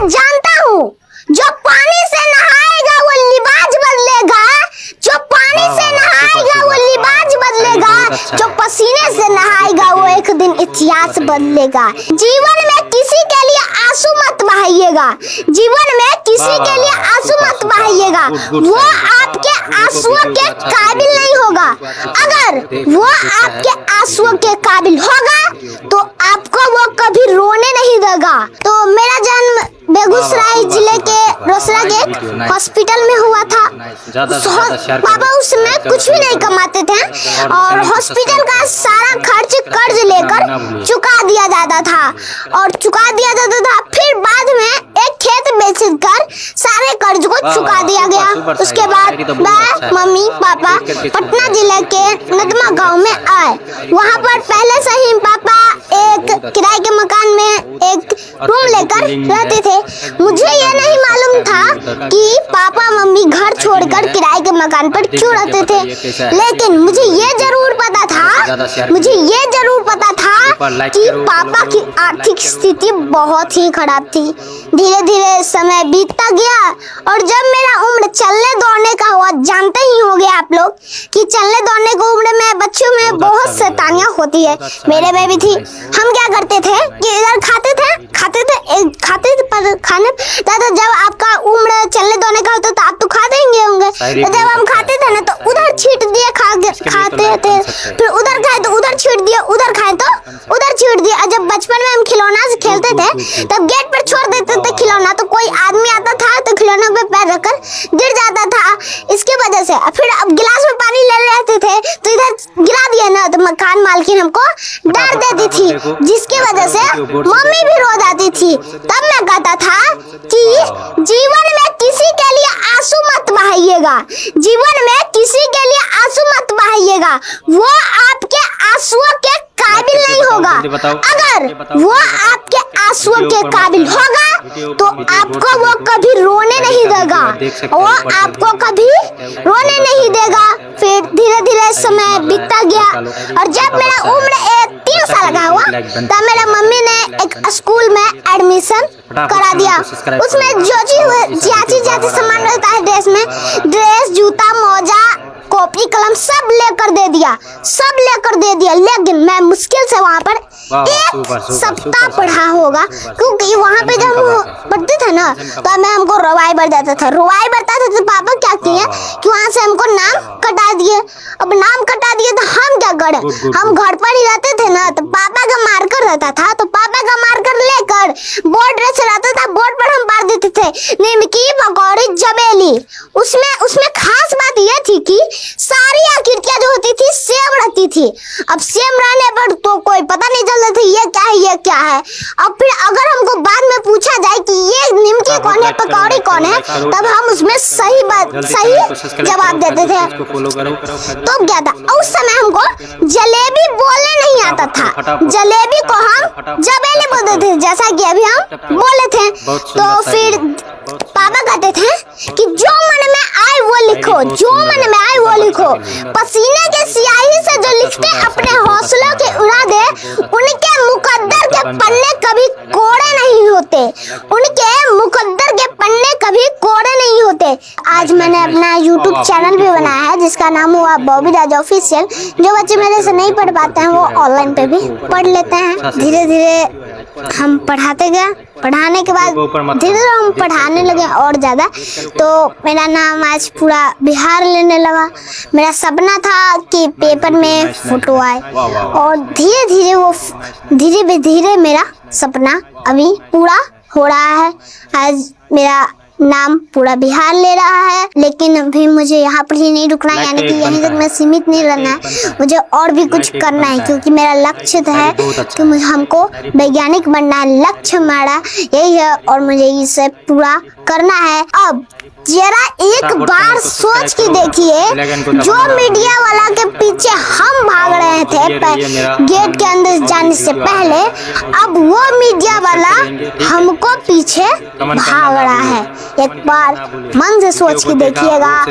मैं जानता हूँ जो पानी से नहाएगा वो लिबाज बदलेगा, जो पानी से नहाएगा वो लिबाज बदलेगा, जो पसीने से नहाएगा वो एक दिन इतिहास बदलेगा। जीवन में किसी के लिए आंसू मत बहाइएगा, जीवन में किसी के लिए आंसू मत बहाइएगा, वो आपके आंसुओं के काबिल नहीं होगा। अगर वो आपके आंसुओं के काबिल होगा तो आपको वो कभी रोने नहीं देगा। तो मेरा जन्म बेगूसराय जिले के रोसड़ा गेट हॉस्पिटल में हुआ था। पापा उस समय कुछ भी नहीं कमाते थे और हॉस्पिटल का सारा खर्च कर्ज लेकर चुका दिया जाता था फिर बाद में एक खेत बेचकर सारे कर्ज को चुका दिया गया। उसके बाद मैं मम्मी पापा पटना जिले के नदमा गांव में आए। वहां पर पहले से ही पापा एक किराए के मकान में एक रूम लेकर रहते थे। मुझे ये नहीं मालूम था कि पापा मम्मी घर छोड़कर किराए के मकान पर क्यों रहते थे, लेकिन मुझे ये जरूर पता था कि पापा की आर्थिक स्थिति बहुत ही खराब थी। धीरे धीरे समय बीतता गया और जब मेरा उम्र चलने दौड़ने का हुआ, जानते ही होंगे आप लोग कि चलने दौड़ने की उम्र में बच्चों में बहुत शैतानियां होती है, मेरे में भी थी। हम क्या करते थे कि इधर खाते थे पर खाने तो जब आपका उम्र चलने दौड़ने का होता तो आप तो खाते ही होंगे, तो जब हम खाते थे ना तो उधर छींट दिए खाते थे, फिर उधर खाए तो उधर छींट दिए, उधर खाए तो उधर छींट दिए। जब बचपन में हम खिलौना से खेलते थे तब गेट पर छोड़ देते थे खिलौना, तो कोई आदमी आता था तो खिलौना पे पैर रखकर गिर जाता था। इसके वजह से फिर अब गिलास में पानी ले रहते थे तो इधर गिरा दिया ना तो मकान मालकिन हमको डांट देती थी, जिसकी वजह से मम्मी भी रो जाती थी। तब मैं कहता था कि जीवन में किसी के लिए आंसू मत बहाइएगा, जीवन में किसी के लिए आंसू मत बहाइएगा, वो आपके आंसुओं के काबिल नहीं होगा। अगर वो आपके आंसुओं के काबिल होगा तो आपको वो कभी रोने नहीं देगा, वो आपको कभी रोने नहीं देगा। फिर धीरे धीरे समय बीतता गया और जब मेरा उम्र 3 साल का हुआ तब मेरा मम्मी ने एक स्कूल में एडमिशन करा दिया। उसमें जाती सामान रहता है ड्रेस में, ड्रेस जूता मोजा कॉपी कलम सब लेकर दे दिया, लेकिन मैं मुश्किल से वहाँ पर एक सप्ताह पढ़ा होगा, क्योंकि वहाँ पे जब हम पढ़ते थे ना तो मैं हमको रुवाई बढ़ता था तो पापा क्या किए कि वहाँ से हमको नाम कटा दिए। अब नाम कटा दिए तो हम क्या करें, हम घर पर ही रहते थे ना तो पापा का मार्कर रहता था, तो पापा का मार्कर लेकर बोर्ड रेस रहता था, बोर्ड पर हम मार देते थे निमकी पकौड़ी जबेली। उसमें खास बात यह थी कि सारी आकृतियां जो होती थी सेम रहती थी। अब सेम रहने पर तो कोई पता नहीं चलता था ये क्या है। अब फिर अगर हमको बाद में पूछा जाए कि ये निमकी कौन है पकौड़ी कौन है, तब हम उसमें सही जवाब देते थे। तो क्या था, उस समय हमको जलेबी बोलने नहीं आता था, जलेबी को हम जबेली बोलते थे, जैसा कि अभी हम बोले थे। तो फिर पापा कहते थे कि जो मन में आए वो लिखो, पसीने के स्याही से जो लिखते अपने हौसलों के उड़ा दे, उनके मुकद्दर के पन्ने कभी कोड़े नहीं होते, आज मैंने अपना YouTube चैनल भी बनाया है जिसका नाम हुआ बॉबी राज ऑफिशियल। जो बच्चे मेरे से नहीं पढ़ पाते हैं वो ऑनलाइन पे भी पढ़ लेते हैं। धीरे धीरे हम पढ़ाते गए, पढ़ाने के बाद धीरे धीरे हम पढ़ाने लगे और ज़्यादा, तो मेरा नाम आज पूरा बिहार लेने लगा। मेरा सपना था कि पेपर में फोटो आए और धीरे धीरे मेरा सपना अभी पूरा हो रहा है। आज मेरा नाम पूरा बिहार ले रहा है, लेकिन अभी मुझे यहाँ पर ही नहीं रुकना है, यानी कि यहीं तक मैं सीमित नहीं रहना है, मुझे और भी कुछ करना है, क्योंकि मेरा लक्ष्य है कि हमको वैज्ञानिक बनना है। लक्ष्य हमारा यही है और मुझे इसे पूरा करना है। अब जरा एक बार सोच के देखिए, जो मीडिया वाला के पीछे हम भाग रहे थे गेट के अंदर जाने से पहले, अब वो मीडिया वाला हमको पीछे भाग रहा है। एक बार मन से सोच के देखिएगा।